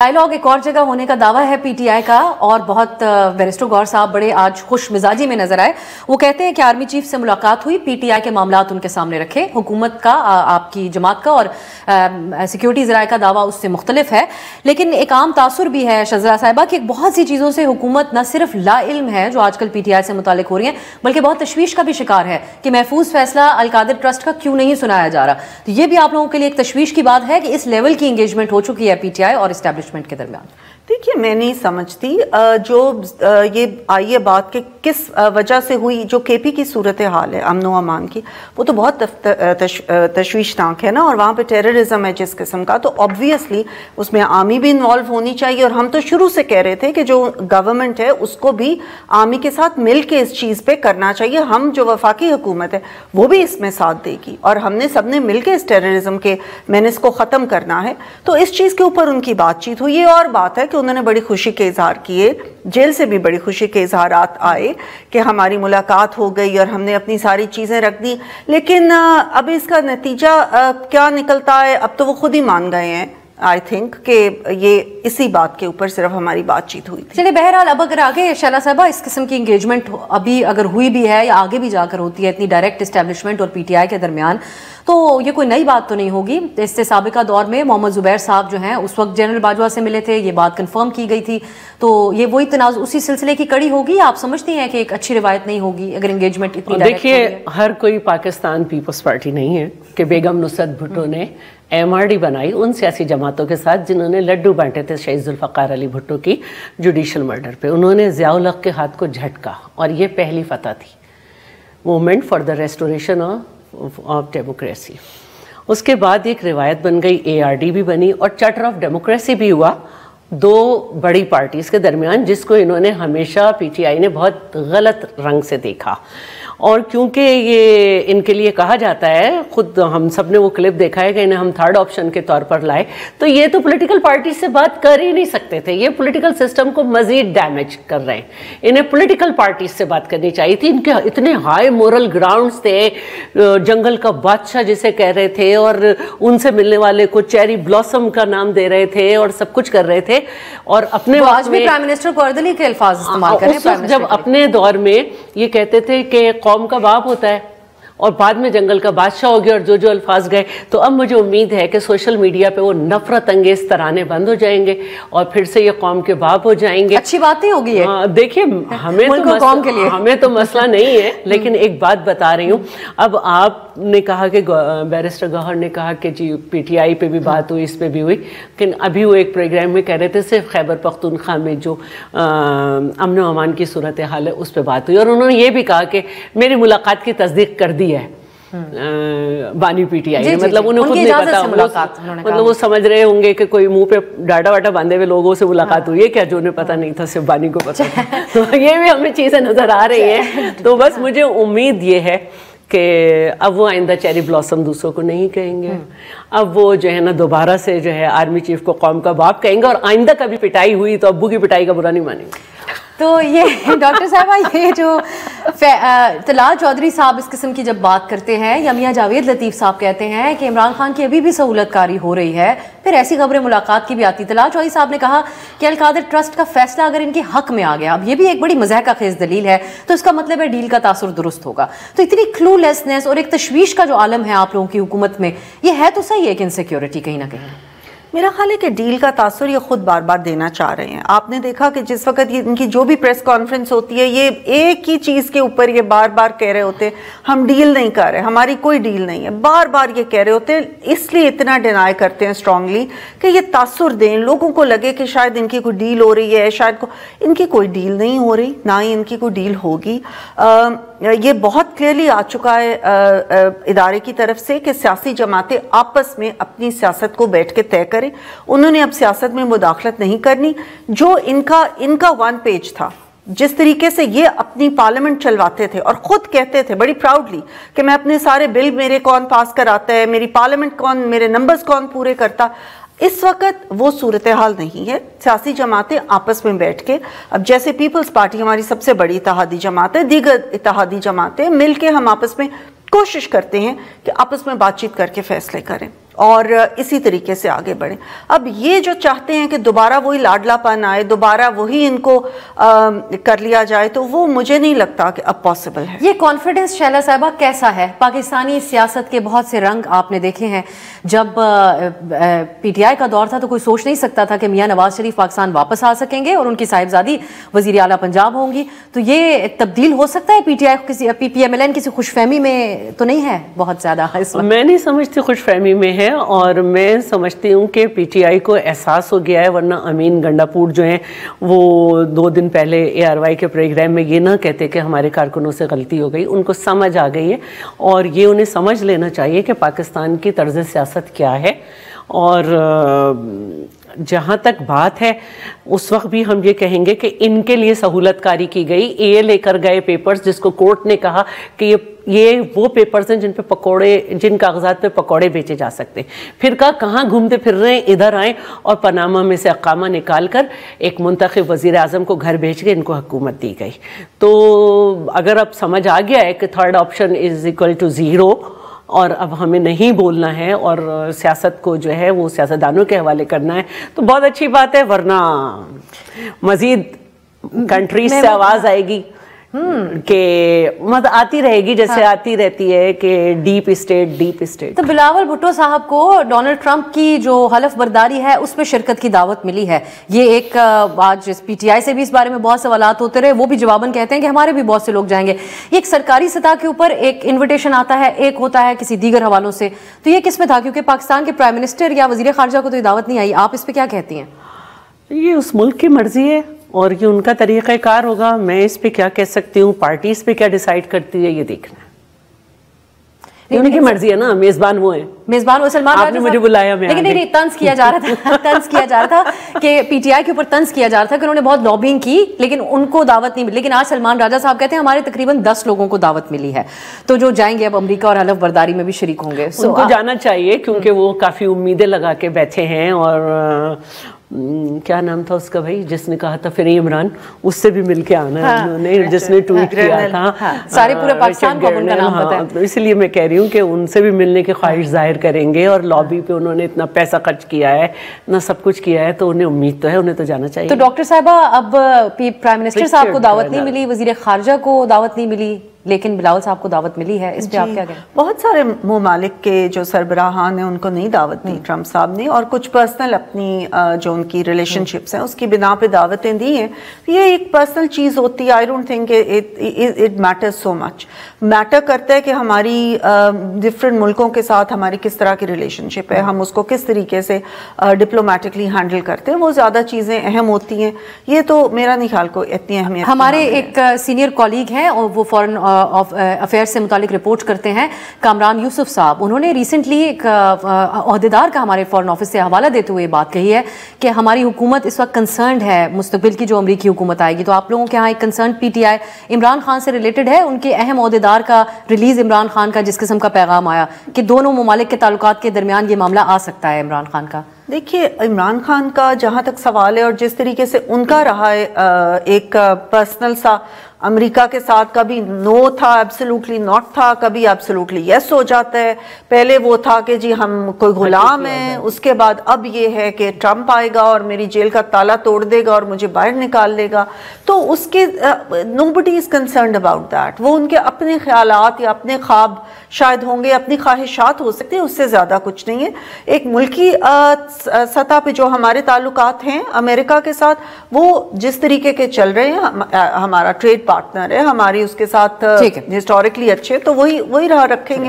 Dialogue ایک اور جگہ ہونے کا دعویٰ ہے پی ٹی آئی کا، اور بہت بیرسٹر غور صاحب بڑے آج خوش مزاجی میں نظر آئے. وہ کہتے ہیں کہ آرمی چیف سے ملاقات ہوئی، پی ٹی آئی کے معاملات ان کے سامنے رکھے، حکومت کا، آپ کی جماعت کا اور سیکیورٹی ذرائع کا دعویٰ اس سے مختلف ہے. لیکن ایک عام تاثر بھی ہے شذرا صاحبہ کہ بہت سی چیزوں سے حکومت نہ صرف لا علم ہے جو آج کل پی ٹی آئی سے متعلق ہو رہی ہیں، بلکہ بہت تشویش کا بھی شکار ہے کہ محفوظ فیصلہ القادر ٹرسٹ کا کیوں نہیں سنایا جا رہا. تو یہ بھی آپ لوگوں کے لیے ایک تشویش کی بات ہے کہ اس لیول کی انگیجمنٹ ہو چکی ہے پی ٹی آئی اور اسٹیبلشمنٹ کے درمیان. دیکھیے، میں نہیں سمجھتی جو یہ آئی ہے بات کہ کس وجہ سے ہوئی، جو کے پی کی صورتحال ہے امن و امان کی، وہ تو بہت تشویشناک ہے نا، اور وہاں پہ ٹیررزم ہے جس قسم کا، تو آبویسلی اس میں آرمی بھی انوالو ہونی چاہیے. اور ہم تو شروع سے کہہ رہے تھے کہ جو گورنمنٹ ہے اس کو بھی آرمی کے ساتھ مل کے اس چیز پہ کرنا چاہیے. ہم جو وفاقی حکومت ہے وہ بھی اس میں ساتھ دے گی، اور ہم نے سب نے مل کے اس ٹیررزم کے مینس کو ختم کرنا ہے. تو اس چیز کے اوپر ان کی بات چیت ہوئی. یہ اور بات ہے کہ انہوں نے بڑی خوشی کے اظہار کیے، جیل سے بھی بڑی خوشی کے اظہارات آئے کہ ہماری ملاقات ہو گئی اور ہم نے اپنی ساری چیزیں رکھ دی. لیکن اب اس کا نتیجہ کیا نکلتا ہے اب تو وہ خود ہی مان گئے ہیں. آئی تھنک کہ یہ اسی بات کے اوپر صرف ہماری بات چیت ہوئی تھی. چلے بہرحال اب اگر آگے شعلہ صاحبہ اس قسم کی انگیجمنٹ ابھی اگر ہوئی بھی ہے یا آگے بھی جا کر ہوتی ہے اتنی ڈائریکٹ اسٹیبلشمنٹ اور پی ٹی آئی کے درمیان، تو یہ کوئی نئی بات تو نہیں ہوگی. اس سے سابقہ دور میں محمد زبیر صاحب جو ہیں اس وقت جنرل باجوہ سے ملے تھے، یہ بات کنفرم کی گئی تھی. تو یہ وہی تنازع اسی سلسلے کی کڑی ہوگی. آپ سمجھتی ہیں کہ ایک اچھی روایت نہیں ہوگی اگر انگیجمنٹ اتنی ڈائریکٹ ہوگی؟ دیکھیے، ہر کوئی پاکستان پیپلز پارٹی نہیں ہے کہ بیگم نصرت بھٹو نے ایم آر ڈی بنائی ان سیاسی جماعتوں کے ساتھ جنہوں نے لڈو بانٹے تھے شہید ذوالفقار علی بھٹو کی جوڈیشل مرڈر پہ. انہوں نے ضیاء الحق کے ہاتھ کو جھٹکا، اور یہ پہلی فتح تھی، movement for the restoration of democracy. اس کے بعد ایک روایت بن گئی، اے آر ڈی بھی بنی اور چارٹر آف ڈیموکریسی بھی ہوا دو بڑی پارٹیز کے درمیان، جس کو انہوں نے ہمیشہ پی ٹی آئی نے بہت غلط رنگ سے دیکھا. اور کیونکہ یہ ان کے لیے کہا جاتا ہے، خود ہم سب نے وہ کلپ دیکھا ہے کہ انہیں ہم تھرڈ آپشن کے طور پر لائے، تو یہ تو پولیٹیکل پارٹی سے بات کر ہی نہیں سکتے تھے. یہ پولیٹیکل سسٹم کو مزید ڈیمیج کر رہے ہیں. انہیں پولیٹیکل پارٹیز سے بات کرنی چاہیے تھی. ان کے اتنے ہائی مورل گراؤنڈز تھے، جنگل کا بادشاہ جسے کہہ رہے تھے، اور ان سے ملنے والے کو چیری بلاسم کا نام دے رہے تھے اور سب کچھ کر رہے تھے. اور اپنے آج بھی پرائم منسٹر کو اردلی کے الفاظ استعمال کریں، جب اپنے دور میں یہ کہتے تھے کہ قوم کا باپ ہوتا ہے اور بعد میں جنگل کا بادشاہ ہو گیا، اور جو الفاظ گئے. تو اب مجھے امید ہے کہ سوشل میڈیا پہ وہ نفرت انگیز ترانے بند ہو جائیں گے اور پھر سے یہ قوم کے باپ ہو جائیں گے. اچھی بات نہیں ہوگی یہ. دیکھیے، ہمیں تو مسئلہ نہیں ہے، لیکن ایک بات بتا رہی ہوں. اب آپ نے کہا کہ بیرسٹر گوہر نے کہا کہ جی پی ٹی آئی پہ بھی بات ہوئی، اس پہ بھی ہوئی، لیکن ابھی وہ ایک پروگرام میں کہہ رہے تھے صرف خیبر پختونخوا میں جو امن و امان کی صورتحال ہے اس پہ بات ہوئی. اور انہوں نے یہ بھی کہا کہ میری ملاقات کی تصدیق کر دی ہے بانی پی ٹی آئی نے. مطلب انہیں خود نہیں پتا، مطلب وہ سمجھ رہے ہوں گے کہ کوئی منہ پہ ڈاٹا واٹا باندھے ہوئے لوگوں سے ملاقات ہوئی ہے کیا، جو انہیں پتا نہیں تھا صرف بانی کو پتا. تو یہ بھی ہمیں چیزیں نظر آ رہی ہیں. تو بس مجھے امید یہ ہے کہ اب وہ آئندہ چیری بلاسم دوسروں کو نہیں کہیں گے. اب وہ جو ہے نا دوبارہ سے جو ہے آرمی چیف کو قوم کا باپ کہیں گے، اور آئندہ کبھی پٹائی ہوئی تو ابو کی پٹائی کا برا نہیں مانیں گے. تو یہ ڈاکٹر صاحبہ، یہ جو طلال چودھری صاحب اس قسم کی جب بات کرتے ہیں، یا میاں جاوید لطیف صاحب کہتے ہیں کہ عمران خان کی ابھی بھی سہولت کاری ہو رہی ہے، پھر ایسی خبریں ملاقات کی بھی آتی. طلال چودھری صاحب نے کہا کہ القادر ٹرسٹ کا فیصلہ اگر ان کے حق میں آ گیا، اب یہ بھی ایک بڑی مضحکہ خیز دلیل ہے، تو اس کا مطلب ہے ڈیل کا تاثر درست ہوگا. تو اتنی کلو لیسنس اور ایک تشویش کا جو عالم ہے آپ لوگوں کی حکومت میں، یہ ہے تو صحیح ہے کہ انسیکیورٹی کہیں نہ کہیں؟ میرا خیال ہے کہ ڈیل کا تاثر یہ خود بار بار دینا چاہ رہے ہیں. آپ نے دیکھا کہ جس وقت ان کی جو بھی پریس کانفرنس ہوتی ہے، یہ ایک ہی چیز کے اوپر یہ بار بار کہہ رہے ہوتے ہیں ہم ڈیل نہیں کر رہے، ہماری کوئی ڈیل نہیں ہے. بار بار یہ کہہ رہے ہوتے ہیں، اس لیے اتنا ڈینائی کرتے ہیں اسٹرانگلی کہ یہ تاثر دیں، لوگوں کو لگے کہ شاید ان کی کوئی ڈیل ہو رہی ہے. شاید ان کی کوئی ڈیل نہیں ہو رہی، نہ ہی ان کی کوئی ڈیل ہوگی. یہ بہت کلیئرلی آ چکا ہے ادارے کی طرف سے کہ سیاسی جماعتیں آپس میں اپنی سیاست کو بیٹھ کے طے کریں. انہوں نے اب سیاست میں مداخلت نہیں کرنی. جو ان کا ون پیج تھا، جس طریقے سے یہ اپنی پارلیمنٹ چلواتے تھے اور خود کہتے تھے بڑی پراؤڈلی کہ میں اپنے سارے بل میرے کون پاس کراتا ہے، میری پارلیمنٹ کون، میرے نمبرز کون پورے کرتا، اس وقت وہ صورتحال نہیں ہے. سیاسی جماعتیں آپس میں بیٹھ کے، اب جیسے پیپلز پارٹی ہماری سب سے بڑی اتحادی جماعت ہے، دیگر اتحادی جماعتیں مل کے ہم آپس میں کوشش کرتے ہیں کہ آپس میں بات چیت کر کے فیصلے کریں. اور اسی طریقے سے آگے بڑھیں. اب یہ جو چاہتے ہیں کہ دوبارہ وہی لاڈلا پن آئے, دوبارہ وہی ان کو کر لیا جائے, تو وہ مجھے نہیں لگتا کہ اب پاسبل ہے. یہ کانفیڈنس شیلا صاحبہ کیسا ہے؟ پاکستانی سیاست کے بہت سے رنگ آپ نے دیکھے ہیں. جب پی ٹی آئی کا دور تھا تو کوئی سوچ نہیں سکتا تھا کہ میاں نواز شریف پاکستان واپس آ سکیں گے اور ان کی صاحبزادی وزیر اعلیٰ پنجاب ہوں گی. تو یہ تبدیل ہو سکتا ہے؟ پی ٹی آئی کسی پی ایم ایل این کسی خوش فہمی میں تو نہیں ہے بہت زیادہ اس وقت؟ میں نہیں سمجھتی خوش فہمی میں ہے, اور میں سمجھتی ہوں کہ پی ٹی آئی کو احساس ہو گیا ہے. ورنہ امین گنڈاپور جو ہیں وہ 2 دن پہلے اے آر وائی کے پروگرام میں یہ نہ کہتے کہ ہمارے کارکنوں سے غلطی ہو گئی. ان کو سمجھ آ گئی ہے, اور یہ انہیں سمجھ لینا چاہیے کہ پاکستان کی طرز سیاست کیا ہے. اور جہاں تک بات ہے اس وقت بھی ہم یہ کہیں گے کہ ان کے لیے سہولت کاری کی گئی. یہ لے کر گئے پیپرز جس کو کورٹ نے کہا کہ یہ وہ پیپرز ہیں جن کاغذات پہ پکوڑے بیچے جا سکتے ہیں. پھر کہاں گھومتے پھر رہے ہیں, ادھر آئیں اور پاناما میں سے اقامہ نکال کر ایک منتخب وزیر اعظم کو گھر بھیج کے ان کو حکومت دی گئی. تو اگر اب سمجھ آ گیا ہے کہ third option is equal to 0 اور اب ہمیں نہیں بولنا ہے اور سیاست کو جو ہے وہ سیاستدانوں کے حوالے کرنا ہے, تو بہت اچھی بات ہے. ورنہ مزید کنٹریز سے آواز آئے گی کہ آتی رہے گی جیسے آتی رہتی ہے کہ ڈیپ اسٹیٹ. تو بلاول بھٹو صاحب کو ڈونلڈ ٹرمپ کی جو حلف برداری ہے اس میں شرکت کی دعوت ملی ہے. یہ ایک آج پی ٹی آئی سے بھی اس بارے میں بہت سوالات ہوتے رہے, وہ بھی جواباً کہتے ہیں کہ ہمارے بھی بہت سے لوگ جائیں گے. یہ ایک سرکاری سطح کے اوپر ایک انویٹیشن آتا ہے, ایک ہوتا ہے کسی دیگر حوالوں سے. تو یہ کس میں تھا؟ کیونکہ پاکستان کے پرائم منسٹر یا وزیر خارجہ کو تو یہ دعوت نہیں آئی. آپ اس پہ کیا کہتی ہیں؟ یہ اس ملک کی مرضی ہے اور یہ ان کا طریقہ کار ہوگا. میں اس پہ کیا کہہ سکتی ہوں؟ پارٹی اس پہ کیا ڈیسائیڈ کرتی ہے یہ دیکھنا ہے. ان کی مرضی ہے نا, میزبان وہ ہیں. میزبان وہ سلمان آپ نے مجھے بلایا, میں لیکن نہیں طنز کیا جا رہا تھا کہ پی ٹی آئی کے اوپر طنز کیا جا رہا تھا کہ انہوں نے بہت لابنگ کی لیکن ان کو دعوت نہیں ملی. لیکن آج سلمان راجہ صاحب کہتے ہیں ہمارے تقریباً 10 لوگوں کو دعوت ملی ہے, تو جو جائیں گے اب امریکہ اور حلف برداری میں بھی شریک ہوں گے. ان کو جانا چاہیے کیونکہ وہ کافی امیدیں لگا کے بیٹھے ہیں. اور کیا نام تھا اس کا بھائی جس نے کہا تھا فری عمران, اس سے بھی مل کے آنا ہے انہوں نے, جس نے ٹویٹ کیا تھا. سارے پورے پاکستان کو ان کا نام پتہ ہے. اس لیے میں کہہ رہی ہوں کہ ان سے بھی ملنے کی خواہش ظاہر کریں گے. اور لابی پہ انہوں نے اتنا پیسہ خرچ کیا ہے, اتنا سب کچھ کیا ہے, تو انہیں امید تو ہے, انہیں تو جانا چاہیے. تو ڈاکٹر صاحبہ اب پرائم منسٹر صاحب کو دعوت نہیں ملی, وزیر خارجہ کو دعوت نہیں ملی, لیکن بلاول صاحب کو دعوت ملی ہے. اس پہ آپ کیا کہیں؟ بہت سارے ممالک کے جو سربراہان ہیں ان کو نہیں دعوت دی ٹرمپ صاحب نے, اور کچھ پرسنل اپنی جو ان کی ریلیشن شپس ہیں اس کی بنا پہ دعوتیں دی ہیں. یہ ایک پرسنل چیز ہوتی ہے. I don't think it matter so much. Matter کرتا ہے کہ ہماری ڈفرینٹ ملکوں کے ساتھ ہماری کس طرح کی ریلیشن شپ ہے, ہم اس کو کس طریقے سے ڈپلومیٹکلی ہینڈل کرتے ہیں, وہ زیادہ چیزیں اہم ہوتی ہیں. یہ تو میرا نہیں خیال کو اتنی اہمیت. ہمارے ایک سینئر کولیگ ہیں اور وہ فورن افیئر سے متعلق رپورٹ کرتے ہیں, کامران یوسف صاحب. انہوں نے ریسنٹلی ایک عہدیدار کا ہمارے فورن آفس سے حوالہ دیتے ہوئے بات کہی ہے کہ ہماری حکومت اس وقت کنسرنڈ ہے مستقبل کی جو امریکی حکومت آئے گی. تو آپ لوگوں کے ہاں ایک concerned P T I Imran Khan سے ریلیٹڈ ہے, ان کے اہم عہدیدار کا ریلیز عمران خان کا جس قسم کا پیغام آیا کہ دونوں ممالک کے تعلقات کے درمیان یہ معاملہ آ سکتا ہے عمران خان کا. دیکھیے عمران خان کا جہاں تک سوال ہے اور جس طریقے سے ان کا رہا ہے ایک پرسنل سا امریکہ کے ساتھ, کبھی نو تھا, ایبسلوٹلی ناٹ تھا, کبھی ایبسلوٹلی یس ہو جاتا ہے. پہلے وہ تھا کہ جی ہم کوئی غلام ہیں, اس کے بعد اب یہ ہے کہ ٹرمپ آئے گا اور میری جیل کا تالا توڑ دے گا اور مجھے باہر نکال دے گا. تو اس کے nobody is concerned about that. وہ ان کے اپنے خیالات یا اپنے خواب شاید ہوں گے, اپنی خواہشات ہو سکتے ہیں, اس سے زیادہ کچھ نہیں ہے. ایک ملکی سطح پہ جو ہمارے تعلقات ہیں امریکہ کے ساتھ, وہ جس طریقے کے چل رہے ہیں, ہمارا ٹریڈ پارٹنر ہے, ہماری اس کے ساتھ ہسٹوریکلی اچھے, تو وہی رہا رکھیں گے.